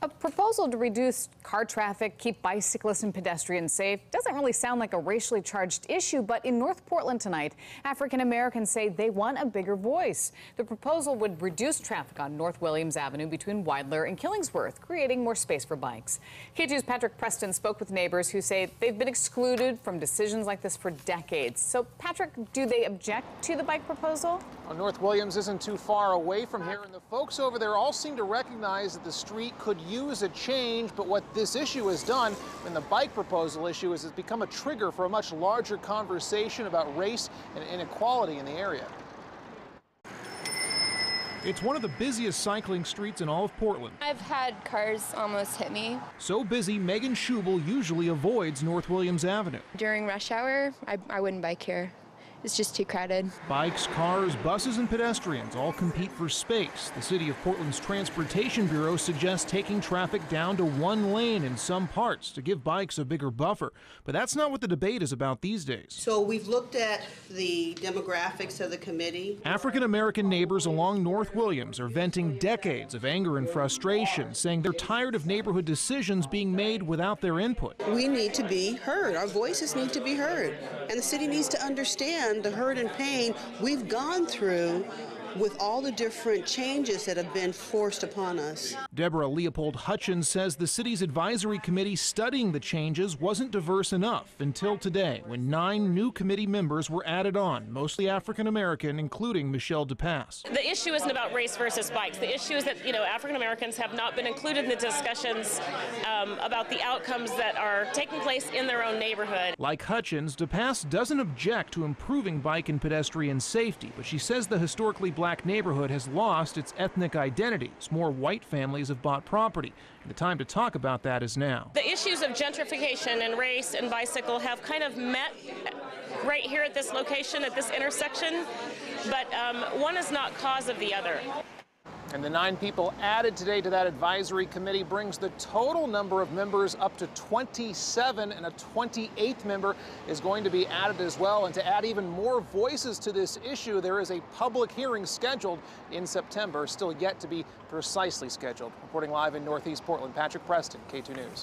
A proposal to reduce car traffic, keep bicyclists and pedestrians safe doesn't really sound like a racially charged issue, but in North Portland tonight, African Americans say they want a bigger voice. The proposal would reduce traffic on North Williams Avenue between Weidler and Killingsworth, creating more space for bikes. K2's Patrick Preston spoke with neighbors who say they've been excluded from decisions like this for decades. So, Patrick, do they object to the bike proposal? Well, North Williams isn't too far away from here, and the folks over there all seem to recognize that the street could use a change, but what this issue has done, and the bike proposal issue, is it's become a trigger for a much larger conversation about race and inequality in the area. It's one of the busiest cycling streets in all of Portland. I've had cars almost hit me. So busy, Megan Schubel usually avoids North Williams Avenue. During rush hour, I wouldn't bike here. It's just too crowded. Bikes, cars, buses, and pedestrians all compete for space. The City of Portland's Transportation Bureau suggests taking traffic down to one lane in some parts to give bikes a bigger buffer. But that's not what the debate is about these days. So we've looked at the demographics of the committee. African-American neighbors along North Williams are venting decades of anger and frustration, saying they're tired of neighborhood decisions being made without their input. We need to be heard. Our voices need to be heard. And the city needs to understand the hurt and pain we've gone through with all the different changes that have been forced upon us. Deborah Leopold Hutchins says the city's advisory committee studying the changes wasn't diverse enough until today, when 9 new committee members were added on, mostly African American, including Michelle DePass. The issue isn't about race versus bikes. The issue is that, African Americans have not been included in the discussions about the outcomes that are taking place in their own neighborhood. Like Hutchins, DePass doesn't object to improving bike and pedestrian safety, but she says the historically black neighborhood has lost its ethnic identity as more white families have bought property. And the time to talk about that is now. The issues of gentrification and race and bicycle have kind of met right here at this location, at this intersection, but one is not cause of the other. And the 9 people added today to that advisory committee brings the total number of members up to 27, and a 28th member is going to be added as well. And to add even more voices to this issue, there is a public hearing scheduled in September, still yet to be precisely scheduled. Reporting live in Northeast Portland, Patrick Preston, K2 News.